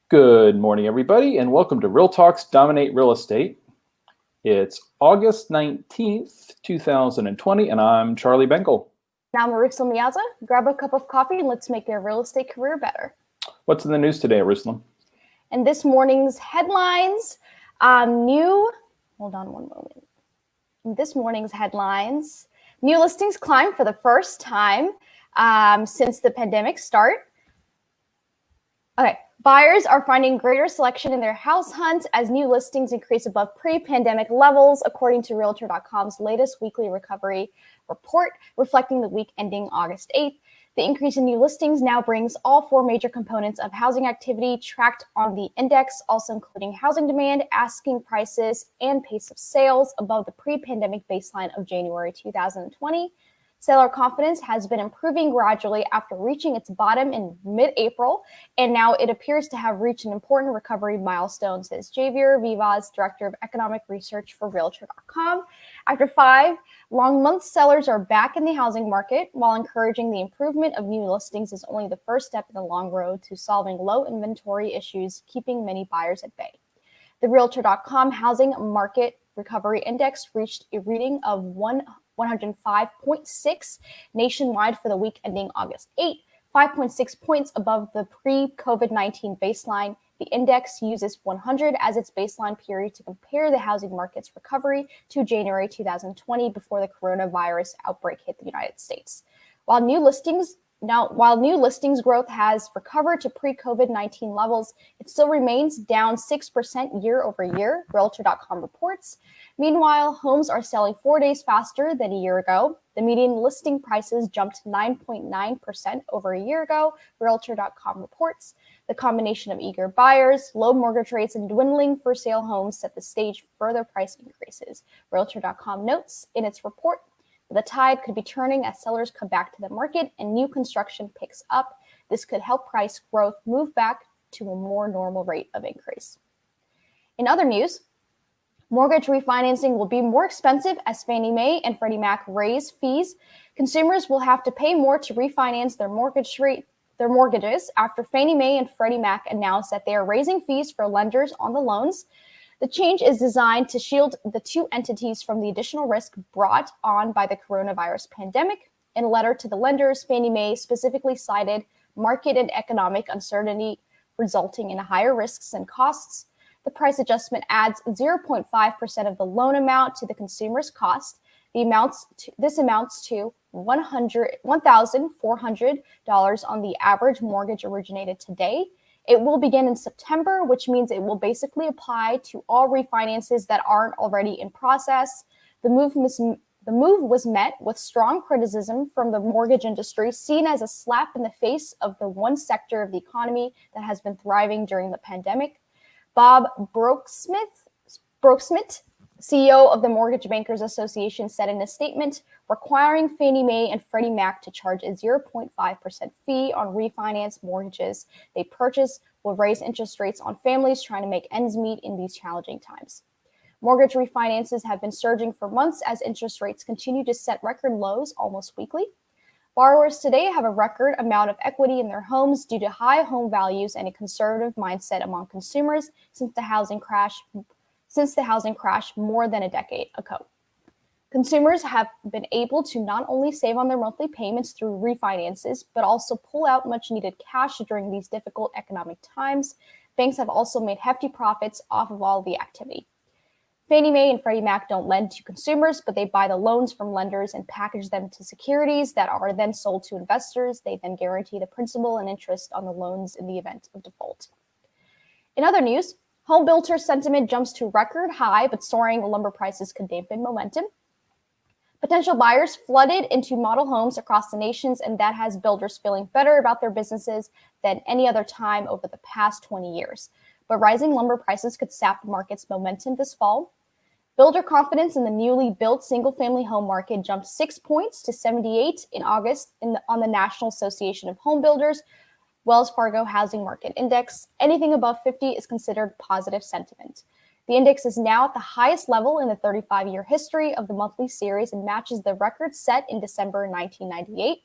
Good morning, everybody, and welcome to Real Talks Dominate Real Estate. It's August 19th, 2020, and I'm Charlie Bengel. Now, Meaza, grab a cup of coffee and let's make your real estate career better. What's in the news today, Eyerusalem? And this morning's headlines, new listings climb for the first time since the pandemic start. Okay, buyers are finding greater selection in their house hunt as new listings increase above pre-pandemic levels, according to Realtor.com's latest weekly recovery report, reflecting the week ending August 8th. The increase in new listings now brings all four major components of housing activity tracked on the index, also including housing demand, asking prices, and pace of sales above the pre-pandemic baseline of January 2020. Seller confidence has been improving gradually after reaching its bottom in mid-April, and now it appears to have reached an important recovery milestone, says Javier Vivas, Director of Economic Research for Realtor.com. After 5 long months, sellers are back in the housing market, while encouraging the improvement of new listings is only the first step in the long road to solving low inventory issues, keeping many buyers at bay. The Realtor.com Housing Market Recovery Index reached a reading of 105.6 nationwide for the week ending August 8, 5.6 points above the pre-COVID-19 baseline. The index uses 100 as its baseline period to compare the housing market's recovery to January 2020 before the coronavirus outbreak hit the United States. While new listings growth has recovered to pre-COVID-19 levels, it still remains down 6% year over year, Realtor.com reports. Meanwhile, homes are selling 4 days faster than a year ago. The median listing prices jumped 9.9% over a year ago, Realtor.com reports. The combination of eager buyers, low mortgage rates, and dwindling for sale homes set the stage for further price increases. Realtor.com notes in its report the tide could be turning as sellers come back to the market and new construction picks up. This could help price growth move back to a more normal rate of increase. In other news, mortgage refinancing will be more expensive as Fannie Mae and Freddie Mac raise fees. Consumers will have to pay more to refinance their mortgages after Fannie Mae and Freddie Mac announced that they are raising fees for lenders on the loans. The change is designed to shield the two entities from the additional risk brought on by the coronavirus pandemic. In a letter to the lenders, Fannie Mae specifically cited market and economic uncertainty resulting in higher risks and costs. The price adjustment adds 0.5% of the loan amount to the consumer's cost. This amounts to $1,400 on the average mortgage originated today. It will begin in September, which means it will basically apply to all refinances that aren't already in process. The move was met with strong criticism from the mortgage industry, seen as a slap in the face of the one sector of the economy that has been thriving during the pandemic. Bob Brooksmith, CEO of the Mortgage Bankers Association, said in a statement, requiring Fannie Mae and Freddie Mac to charge a 0.5% fee on refinance mortgages they purchase will raise interest rates on families trying to make ends meet in these challenging times. Mortgage refinances have been surging for months as interest rates continue to set record lows almost weekly. Borrowers today have a record amount of equity in their homes due to high home values and a conservative mindset among consumers since the housing crash more than a decade ago. Consumers have been able to not only save on their monthly payments through refinances, but also pull out much needed cash during these difficult economic times. Banks have also made hefty profits off of all the activity. Fannie Mae and Freddie Mac don't lend to consumers, but they buy the loans from lenders and package them to securities that are then sold to investors. They then guarantee the principal and interest on the loans in the event of default. In other news, home builder sentiment jumps to record high, but soaring lumber prices could dampen momentum. Potential buyers flooded into model homes across the nations, and that has builders feeling better about their businesses than any other time over the past 20 years. But rising lumber prices could sap the market's momentum this fall. Builder confidence in the newly built single-family home market jumped 6 points to 78 in August on the National Association of Home Builders Wells Fargo Housing Market Index. Anything above 50 is considered positive sentiment. The index is now at the highest level in the 35-year history of the monthly series and matches the record set in December 1998.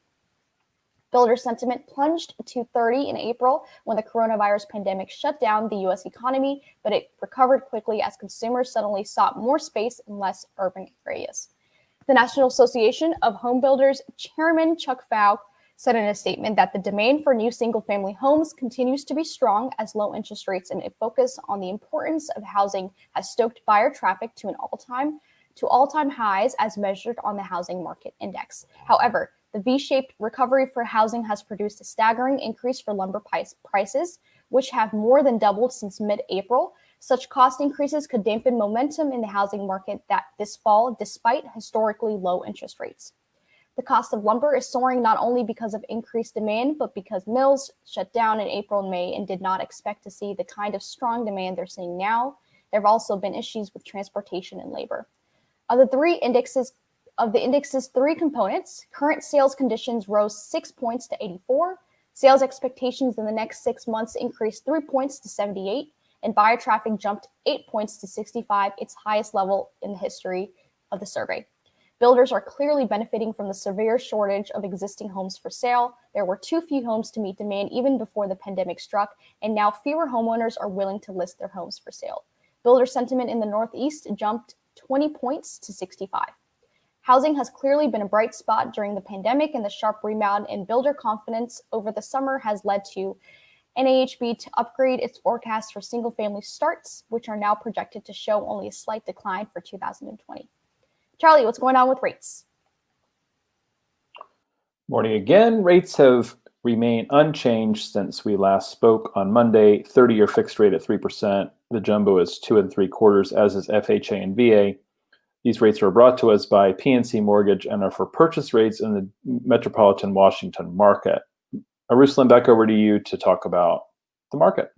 Builder sentiment plunged to 30 in April when the coronavirus pandemic shut down the U.S. economy, but it recovered quickly as consumers suddenly sought more space in less urban areas. The National Association of Home Builders Chairman Chuck Fowle said in a statement that the demand for new single-family homes continues to be strong as low interest rates and a focus on the importance of housing has stoked buyer traffic to all-time highs as measured on the Housing Market Index. However, the V-shaped recovery for housing has produced a staggering increase for lumber prices, which have more than doubled since mid-April. Such cost increases could dampen momentum in the housing market this fall, despite historically low interest rates. The cost of lumber is soaring not only because of increased demand, but because mills shut down in April and May and did not expect to see the kind of strong demand they're seeing now. There have also been issues with transportation and labor. Of the index's three components, current sales conditions rose 6 points to 84, sales expectations in the next 6 months increased 3 points to 78, and buyer traffic jumped 8 points to 65, its highest level in the history of the survey. Builders are clearly benefiting from the severe shortage of existing homes for sale. There were too few homes to meet demand even before the pandemic struck, and now fewer homeowners are willing to list their homes for sale. Builder sentiment in the Northeast jumped 20 points to 65. Housing has clearly been a bright spot during the pandemic, and the sharp rebound in builder confidence over the summer has led to NAHB to upgrade its forecast for single-family starts, which are now projected to show only a slight decline for 2020. Charlie, what's going on with rates? Morning again. Rates have remained unchanged since we last spoke on Monday. 30-year fixed rate at 3%. The jumbo is 2 3/4, as is FHA and VA. These rates are brought to us by PNC Mortgage and are for purchase rates in the metropolitan Washington market. Eyerusalem, back over to you to talk about the market.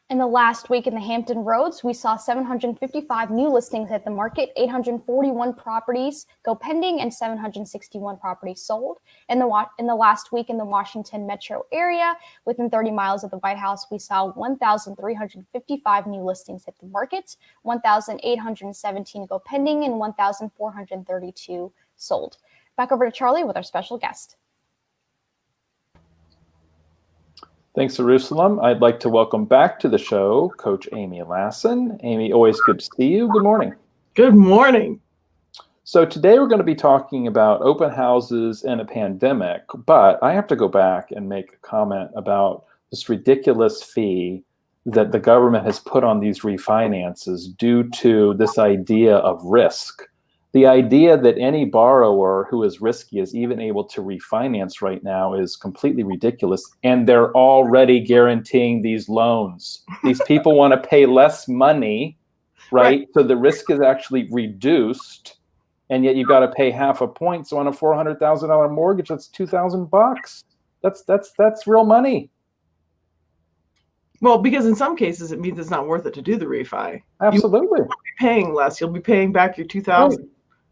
In the last week in the Hampton Roads, we saw 755 new listings at the market, 841 properties go pending, and 761 properties sold. In the last week in the Washington metro area, within 30 miles of the White House, we saw 1,355 new listings at the market, 1,817 go pending, and 1,432 sold. Back over to Charlie with our special guest. Thanks, Eyerusalem. I'd like to welcome back to the show Coach Amy Lassen. Amy, always good to see you. Good morning. Good morning. So today we're going to be talking about open houses and a pandemic, but I have to go back and make a comment about this ridiculous fee that the government has put on these refinances due to this idea of risk. The idea that any borrower who is risky is even able to refinance right now is completely ridiculous. And they're already guaranteeing these loans. These people want to pay less money, right? So the risk is actually reduced. And yet you've got to pay half a point. So on a $400,000 mortgage, that's $2,000. That's real money. Well, because in some cases it means it's not worth it to do the refi. Absolutely. You won't be paying less. You'll be paying back your $2,000. Right.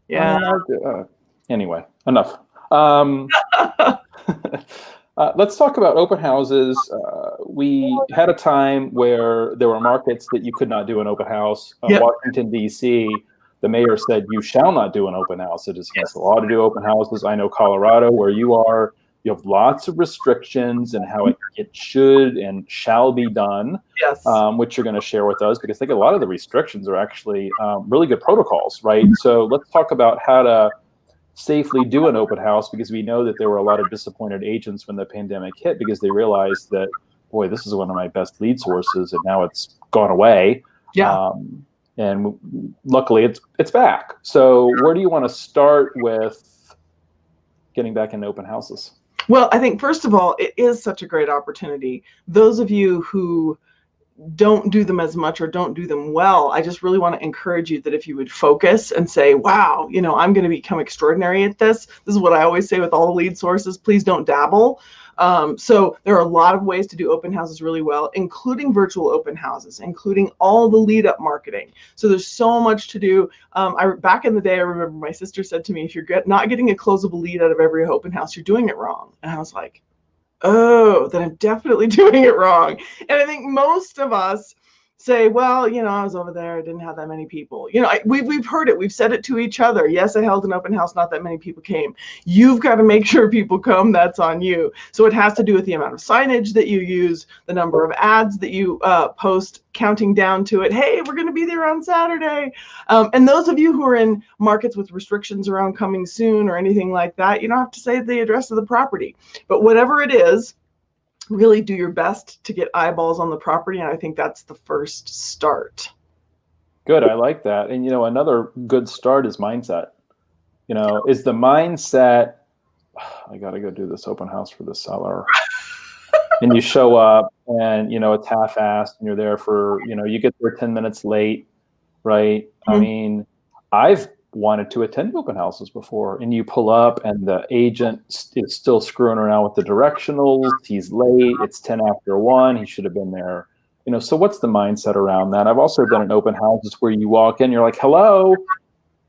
Yeah. Anyway, enough. Let's talk about open houses. We had a time where there were markets that you could not do an open house. Yep. Washington, D.C., the mayor said, you shall not do an open house. It is against the law to do open houses. I know Colorado, where you are, you have lots of restrictions and how it should and shall be done, yes. Which you're going to share with us, because I think a lot of the restrictions are actually really good protocols, right? So let's talk about how to safely do an open house, because we know that there were a lot of disappointed agents when the pandemic hit, because they realized that, boy, this is one of my best lead sources, and now it's gone away. Yeah. And luckily, it's back. So where do you want to start with getting back into open houses? Well, I think, first of all, it is such a great opportunity. Those of you who don't do them as much or don't do them well, I just really want to encourage you that if you would focus and say, wow, I'm going to become extraordinary at this. This is what I always say with all the lead sources, please don't dabble. So there are a lot of ways to do open houses really well, including virtual open houses, including all the lead up marketing. So there's so much to do. Back in the day, I remember my sister said to me, if you're not getting a closable lead out of every open house, you're doing it wrong. And I was like, oh, then I'm definitely doing it wrong. And I think most of us say, well, I was over there, I didn't have that many people. We've heard it, we've said it to each other. Yes, I held an open house, not that many people came. You've got to make sure people come. That's on you. So it has to do with the amount of signage that you use, the number of ads that you post, counting down to it. Hey, we're going to be there on Saturday. And those of you who are in markets with restrictions around coming soon or anything like that, you don't have to say the address of the property. But whatever it is, really do your best to get eyeballs on the property. And I think that's the first start. Good. I like that. And, another good start is mindset. Is the mindset, I got to go do this open house for the seller. And you show up and, it's half-assed and you're there for, you get there 10 minutes late, right? Mm-hmm. I mean, I've wanted to attend open houses before, and you pull up and the agent is still screwing around with the directionals. He's late. It's 10 after 1. He should have been there. So what's the mindset around that? I've also done an open houses where you walk in, you're like, hello.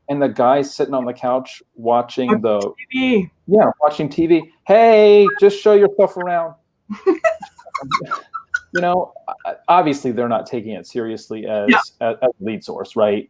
And the guy's sitting on the couch watching TV. Yeah, watching TV. Hey, just show yourself around. Obviously they're not taking it seriously as a lead source, right?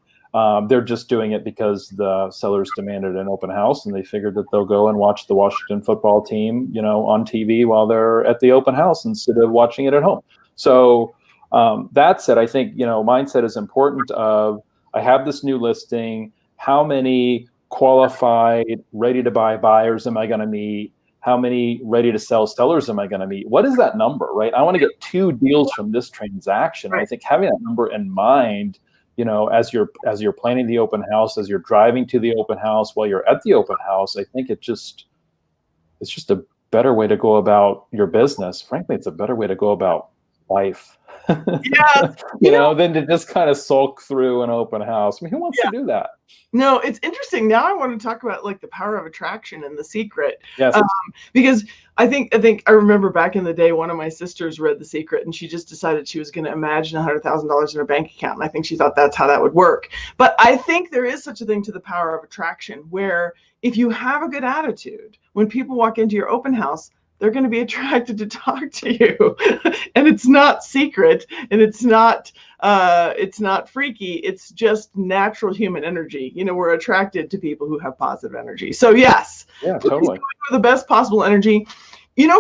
They're just doing it because the sellers demanded an open house, and they figured that they'll go and watch the Washington football team, on TV while they're at the open house instead of watching it at home. So that said, I think, mindset is important of, I have this new listing. How many qualified, ready to buy buyers am I going to meet? How many ready to sell sellers am I going to meet? What is that number, right? I want to get 2 deals from this transaction. Right. I think having that number in mind, as you're planning the open house, as you're driving to the open house, while you're at the open house, I think it's just a better way to go about your business. Frankly, it's a better way to go about life. Yeah, than to just kind of sulk through an open house. I mean, who wants to do that? No, it's interesting. Now I want to talk about like the power of attraction and the secret. Yes. Because I think I remember back in the day, one of my sisters read The Secret, and she just decided she was going to imagine $100,000 in her bank account. And I think she thought that's how that would work. But I think there is such a thing to the power of attraction, where if you have a good attitude, when people walk into your open house, they're going to be attracted to talk to you. And it's not secret, and it's not freaky. It's just natural human energy. We're attracted to people who have positive energy. So yes, totally. The best possible energy.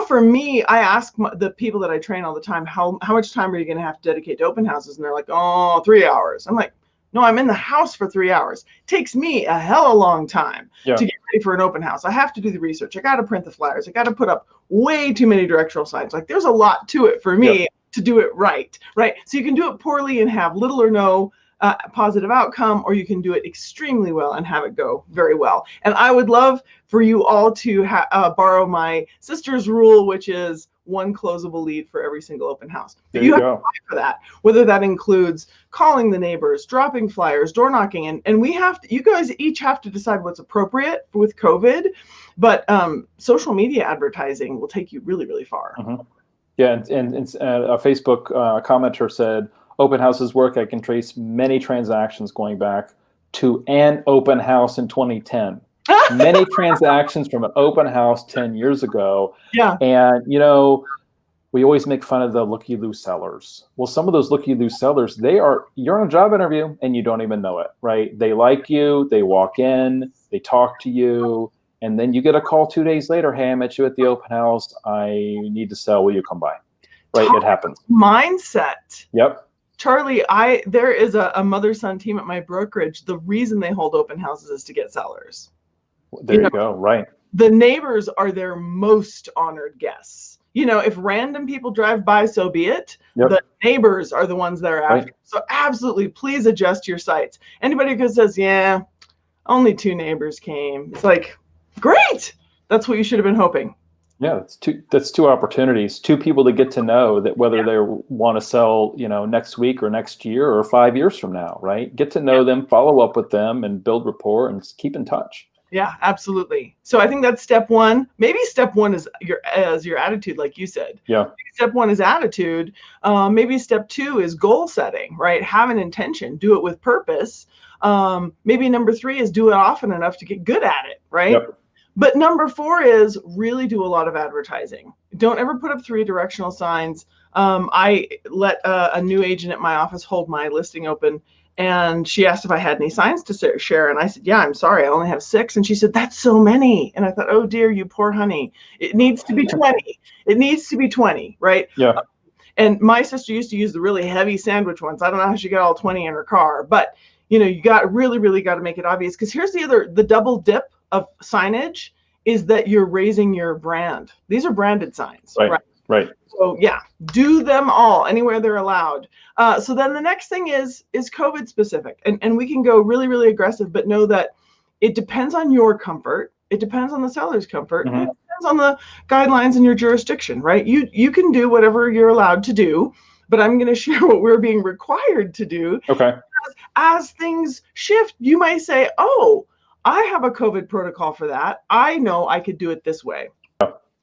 For me, I ask the people that I train all the time, how much time are you going to have to dedicate to open houses? And they're like, 3 hours. I'm like, no, I'm in the house for 3 hours. It takes me a hell of a long time to get ready for an open house. I have to do the research. I got to print the flyers. I got to put up way too many directional signs. Like, there's a lot to it for me to do it right? So you can do it poorly and have little or no positive outcome, or you can do it extremely well and have it go very well. And I would love for you all to borrow my sister's rule, which is 1 closable lead for every single open house. But you have to fight for that, whether that includes calling the neighbors, dropping flyers, door knocking, and you guys each have to decide what's appropriate with COVID. But social media advertising will take you really, really far. Mm-hmm. Yeah, and a Facebook commenter said, open houses work. I can trace many transactions going back to an open house in 2010. Many transactions from an open house 10 years ago. Yeah. And, we always make fun of the looky-loo sellers. Well, some of those looky-loo sellers, you're on a job interview and you don't even know it, right? They like you, they walk in, they talk to you, and then you get a call 2 days later, hey, I met you at the open house. I need to sell. Will you come by? Right, it happens. Mindset. Yep. Charlie, there is a mother-son team at my brokerage. The reason they hold open houses is to get sellers. There you go, right. The neighbors are their most honored guests. If random people drive by, so be it. Yep. The neighbors are the ones that are after. Right. So absolutely, please adjust your sites. Anybody who says, yeah, only 2 came. It's like, great. That's what you should have been hoping. Yeah, that's 2 opportunities, 2 people to get to know that whether they want to sell, next week or next year or 5 years from now, right? Get to know them, follow up with them, and build rapport and keep in touch. Yeah, absolutely. So I think that's step 1. Maybe step 1 is your attitude, like you said. Yeah. Maybe step 1 is attitude. Maybe step 2 is goal setting, right? Have an intention, do it with purpose. Maybe number 3 is do it often enough to get good at it, right? Yep. But number 4 is really do a lot of advertising. Don't ever put up 3 directional signs. I let a new agent at my office hold my listing open, and she asked if I had any signs to share. And I said, yeah, I'm sorry, I only have 6. And she said, that's so many. And I thought, oh dear, you poor honey. It needs to be 20. It needs to be 20, right? Yeah. And my sister used to use the really heavy sandwich ones. I don't know how she got all 20 in her car, but you really got to make it obvious, because here's the double dip of signage is that you're raising your brand. These are branded signs, right? So yeah, do them all anywhere they're allowed. So then the next thing is COVID specific, and we can go really, really aggressive, but know that it depends on your comfort. It depends on the seller's comfort. Mm-hmm. It depends on the guidelines in your jurisdiction, right? You can do whatever you're allowed to do, but I'm going to share what we're being required to do. Okay. As things shift, you might say, oh, I have a COVID protocol for that. I know I could do it this way.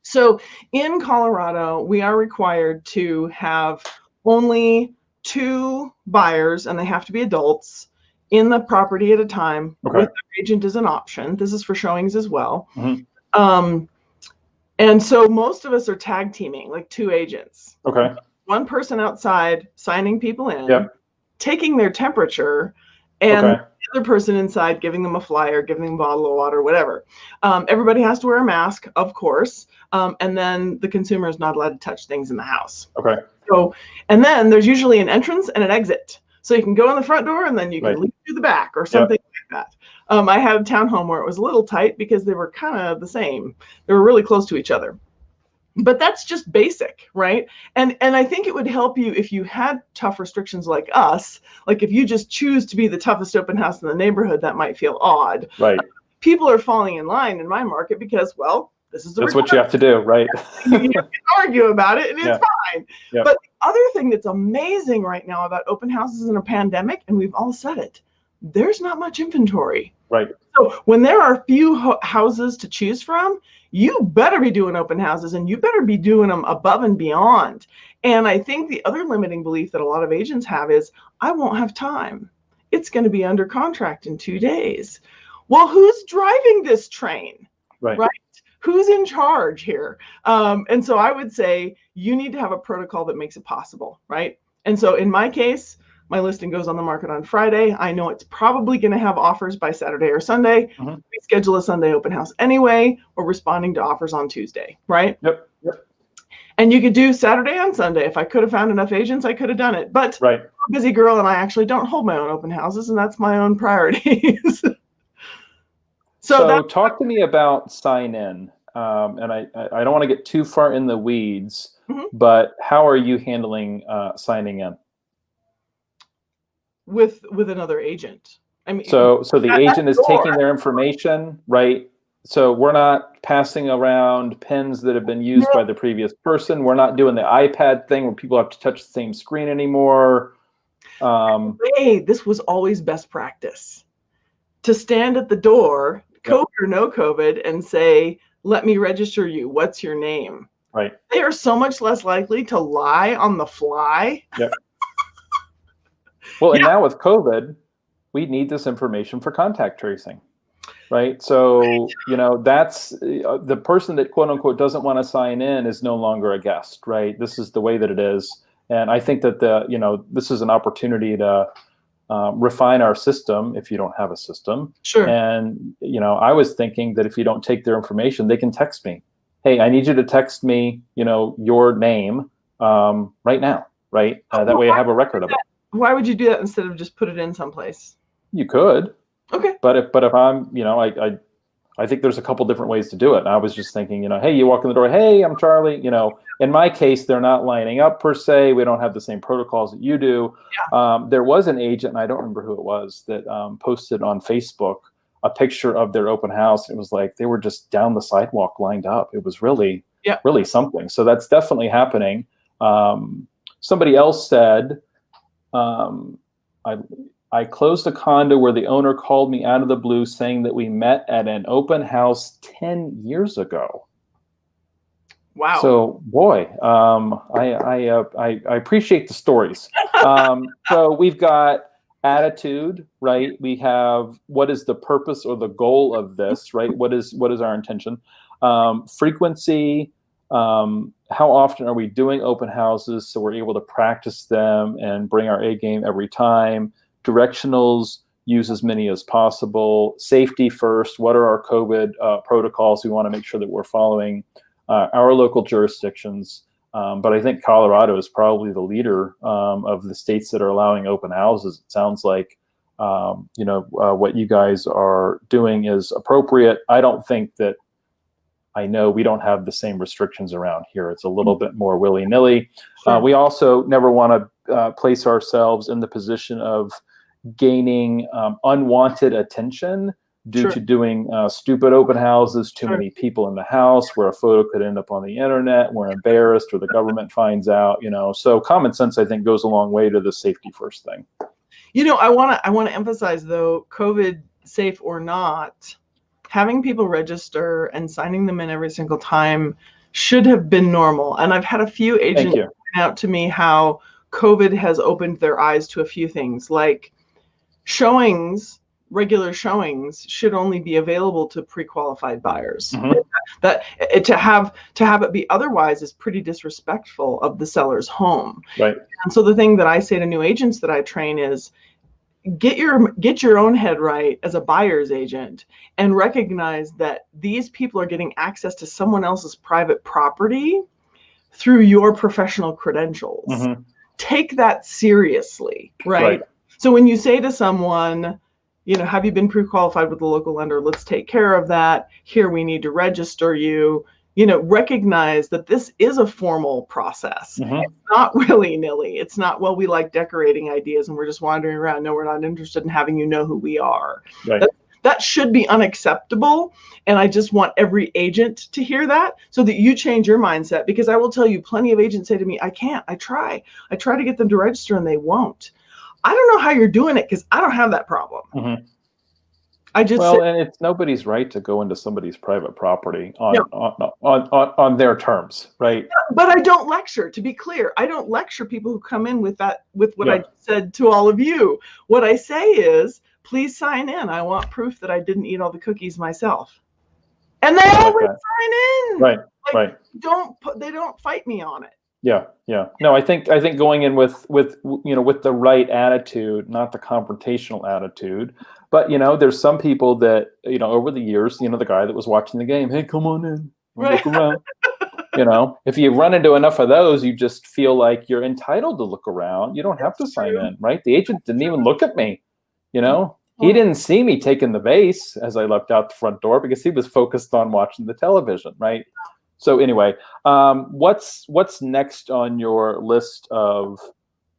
So in Colorado, we are required to have only 2 buyers, and they have to be adults, in the property at a time. Okay. With their agent as an option. This is for showings as well. Mm-hmm. And so most of us are tag teaming, like 2 agents. Okay. One person outside signing people in, Yep. taking their temperature, and Okay. the other person inside giving them a flyer, giving them a bottle of water, whatever. Everybody has to wear a mask, of course. And then the consumer is not allowed to touch things in the house. Okay. So, and then there's usually an entrance and an exit. So you can go in the front door and then you can leave through the back or something like that. I had a townhome where it was a little tight because they were kind of the same. They were really close to each other. But that's just basic, right? And I think it would help you if you had tough restrictions like us. Like if you just choose to be the toughest open house in the neighborhood, that might feel odd. Right. People are falling in line in my market because, well, this is that's what you have to do, right? You can argue about it, and it's fine. Yep. But the other thing that's amazing right now about open houses in a pandemic, and we've all said it, there's not much inventory. Right. So when there are few houses to choose from, you better be doing open houses, and you better be doing them above and beyond. And I think the other limiting belief that a lot of agents have is, I won't have time. It's going to be under contract in 2 days. Well, who's driving this train? Right. Who's in charge here? And so I would say you need to have a protocol that makes it possible, right? And so in my case, my listing goes on the market on Friday. I know it's probably going to have offers by Saturday or Sunday. Mm-hmm. We schedule a Sunday open house anyway. We're responding to offers on Tuesday, right? Yep. And you could do Saturday and Sunday. If I could have found enough agents, I could have done it. But I'm a busy girl, and I actually don't hold my own open houses, and that's my own priorities. So talk to me about sign in. And I don't want to get too far in the weeds, but how are you handling signing in? With another agent. I mean, so the agent is taking their information, right? So we're not passing around pens that have been used by the previous person. We're not doing the iPad thing where people have to touch the same screen anymore. Hey, this was always best practice. To stand at the door, COVID or no COVID, and say, let me register you. What's your name? Right. They are so much less likely to lie on the fly. Yep. Well, and now with COVID, we need this information for contact tracing, right? So, that's the person that quote unquote doesn't want to sign in is no longer a guest, right? This is the way that it is. And I think that this is an opportunity to refine our system if you don't have a system. Sure. And, I was thinking that if you don't take their information, they can text me. Hey, I need you to text me, your name right now, right? That way I have a record of it. Why would you do that instead of just put it in someplace? You could. Okay. But if I'm, I think there's a couple different ways to do it. And I was just thinking, hey, you walk in the door, hey, I'm Charlie. In my case, they're not lining up per se. We don't have the same protocols that you do. Yeah. There was an agent, and I don't remember who it was, that posted on Facebook a picture of their open house. It was like they were just down the sidewalk lined up. It was really something. So that's definitely happening. Somebody else said, I closed a condo where the owner called me out of the blue saying that we met at an open house 10 years ago. Wow. So, boy, I appreciate the stories. So we've got attitude, right? We have what is the purpose or the goal of this, right? What is our intention? Frequency, How often are we doing open houses so we're able to practice them and bring our A game every time? Directionals, use as many as possible. Safety first. What are our COVID protocols? We want to make sure that we're following our local jurisdictions. But I think Colorado is probably the leader of the states that are allowing open houses. It sounds like what you guys are doing is appropriate. I don't think that, I know we don't have the same restrictions around here. It's a little bit more willy-nilly. Sure. We also never want to place ourselves in the position of gaining unwanted attention due to doing stupid open houses, too many people in the house, where a photo could end up on the internet, we're embarrassed, or the government finds out, So common sense, I think, goes a long way to the safety first thing. I want to emphasize, though, COVID safe or not, having people register and signing them in every single time should have been normal. And I've had a few agents point out to me how COVID has opened their eyes to a few things, like regular showings should only be available to pre-qualified buyers. Mm-hmm. That to have it be otherwise is pretty disrespectful of the seller's home. Right. And so the thing that I say to new agents that I train is, get your own head right as a buyer's agent and recognize that these people are getting access to someone else's private property through your professional credentials. Mm-hmm. Take that seriously, right? So when you say to someone, have you been pre-qualified with the local lender? Let's take care of that. Here, we need to register you. Recognize that this is a formal process. Mm-hmm. It's not willy-nilly. It's not, well, we like decorating ideas and we're just wandering around. No, we're not interested in having you know who we are. Right. That should be unacceptable. And I just want every agent to hear that so that you change your mindset. Because I will tell you, plenty of agents say to me, I can't. I try to get them to register and they won't. I don't know how you're doing it because I don't have that problem. Mm-hmm. And it's nobody's right to go into somebody's private property on their terms, right? But I don't lecture. To be clear, I don't lecture people who come in with what I said to all of you. What I say is, please sign in. I want proof that I didn't eat all the cookies myself. And they always sign in. Right. Right. They don't fight me on it. Yeah. No, I think going in with the right attitude, not the confrontational attitude. But there's some people that over the years, the guy that was watching the game, hey, come on in, look around. If you run into enough of those, you just feel like you're entitled to look around. You don't have to sign in, right? The agent didn't even look at me. He didn't see me taking the base as I left out the front door because he was focused on watching the television, right? So anyway, what's next on your list of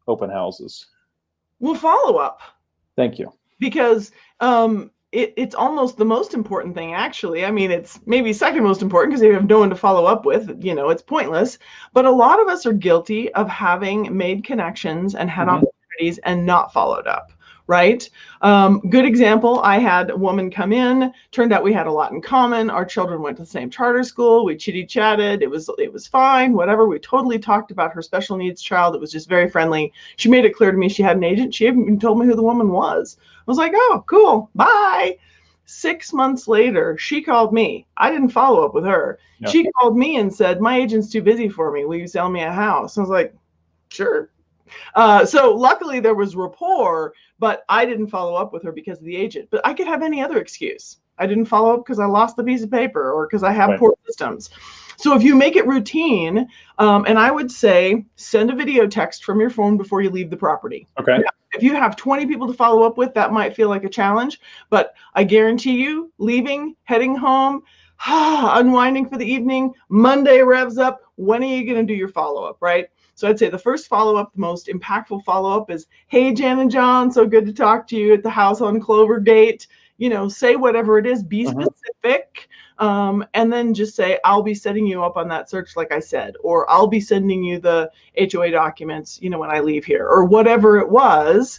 open houses? Well, follow up. Thank you. Because it's almost the most important thing, actually. I mean, it's maybe second most important because you have no one to follow up with. It's pointless. But a lot of us are guilty of having made connections and had opportunities and not followed up. Right? Good example, I had a woman come in, turned out we had a lot in common. Our children went to the same charter school. We chitty-chatted. It was fine, whatever. We totally talked about her special needs child. It was just very friendly. She made it clear to me she had an agent. She hadn't even told me who the woman was. I was like, oh, cool, bye. 6 months later, she called me. I didn't follow up with her. Yep. She called me and said, my agent's too busy for me. Will you sell me a house? I was like, sure. So luckily there was rapport, but I didn't follow up with her because of the agent. But I could have any other excuse. I didn't follow up because I lost the piece of paper or because I have poor systems. So if you make it routine, and I would say send a video text from your phone before you leave the property. Okay. Now, if you have 20 people to follow up with, that might feel like a challenge, but I guarantee you, leaving, heading home, unwinding for the evening, Monday revs up. When are you going to do your follow-up, right? So I'd say the first follow-up, the most impactful follow-up is, hey, Jan and John, so good to talk to you at the house on Clovergate. Say whatever it is, be specific, and then just say, I'll be setting you up on that search, like I said, or I'll be sending you the HOA documents, when I leave here, or whatever it was.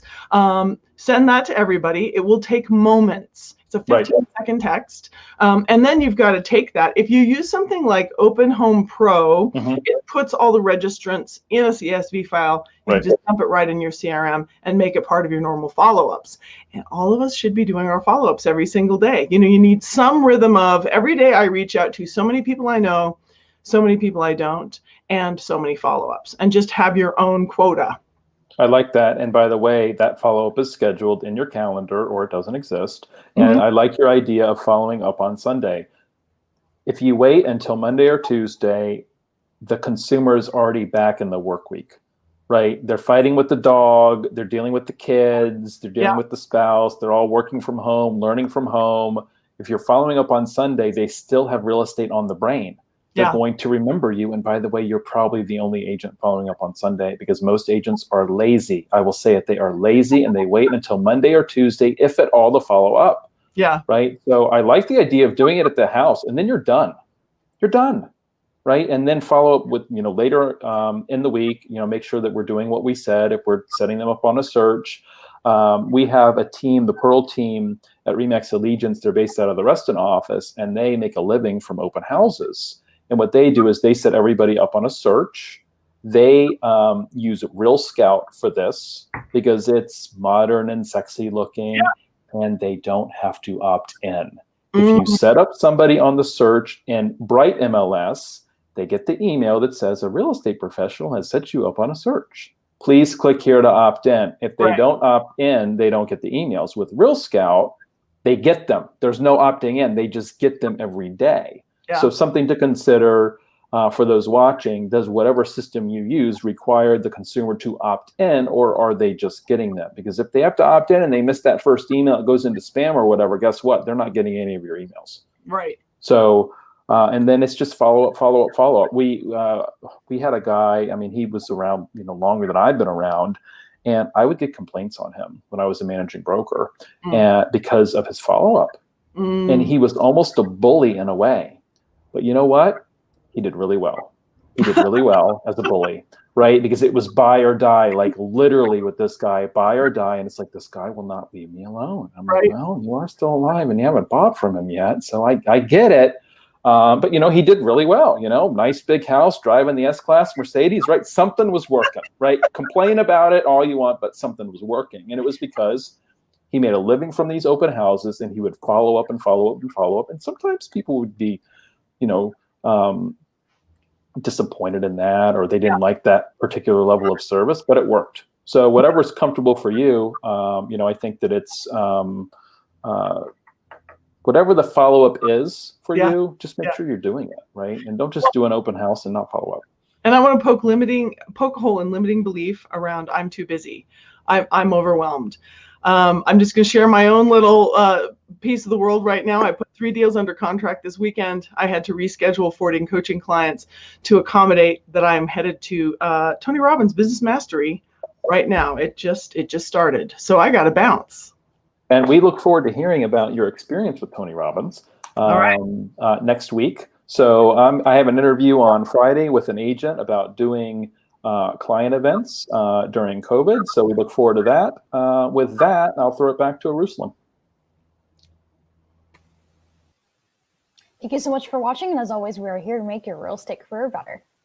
Send that to everybody. It will take moments. It's a 15-second text. And then you've got to take that. If you use something like Open Home Pro, it puts all the registrants in a CSV file. You just dump it right in your CRM and make it part of your normal follow-ups. And all of us should be doing our follow-ups every single day. You need some rhythm of every day I reach out to so many people I know, so many people I don't, and so many follow-ups, and just have your own quota. I like that. And by the way, that follow-up is scheduled in your calendar or it doesn't exist. And I like your idea of following up on Sunday. If you wait until Monday or Tuesday, the consumer is already back in the work week, right? They're fighting with the dog, they're dealing with the kids, they're dealing with the spouse, they're all working from home, learning from home. If you're following up on Sunday, they still have real estate on the brain. They're going to remember you. And by the way, you're probably the only agent following up on Sunday, because most agents are lazy. I will say it, they are lazy, and they wait until Monday or Tuesday, if at all, to follow up. Yeah. Right. So I like the idea of doing it at the house, and then you're done. You're done. Right. And then follow up with, later in the week, make sure that we're doing what we said. If we're setting them up on a search, we have a team, the Pearl team at Remax Allegiance. They're based out of the Reston office, and they make a living from open houses. And what they do is they set everybody up on a search. They use Real Scout for this because it's modern and sexy looking, and they don't have to opt in. If you set up somebody on the search in Bright MLS, they get the email that says a real estate professional has set you up on a search. Please click here to opt in. If they don't opt in, they don't get the emails. With Real Scout, they get them. There's no opting in. They just get them every day. So something to consider for those watching: does whatever system you use require the consumer to opt in, or are they just getting them? Because if they have to opt in and they miss that first email, it goes into spam or whatever, guess what? They're not getting any of your emails. Right. So, and then it's just follow up. We had a guy, he was around, longer than I've been around, and I would get complaints on him when I was a managing broker because of his follow-up. And he was almost a bully in a way. But you know what? He did really well. He did really well as a bully, right? Because it was buy or die, like literally with this guy, buy or die. And it's like, this guy will not leave me alone. I'm like, well, you are still alive and you haven't bought from him yet. So I get it. But, he did really well, nice big house, driving the S-Class Mercedes, right? Something was working, right? Complain about it all you want, but something was working. And it was because he made a living from these open houses, and he would follow up and follow up and follow up. And sometimes people would be, disappointed in that, or they didn't like that particular level of service, but it worked. So whatever's comfortable for you, I think that it's whatever the follow-up is for you, just make sure you're doing it, right? And don't just do an open house and not follow up. And I want to poke a hole in limiting belief around I'm too busy. I'm overwhelmed. I'm just going to share my own little piece of the world right now. I put 3 deals under contract this weekend. I had to reschedule forwarding coaching clients to accommodate that I'm headed to Tony Robbins Business Mastery right now. It just started. So I got to bounce. And we look forward to hearing about your experience with Tony Robbins next week. So I have an interview on Friday with an agent about doing client events during COVID. So we look forward to that. With that, I'll throw it back to Eyerusalem. Thank you so much for watching. And as always, we are here to make your real estate career better.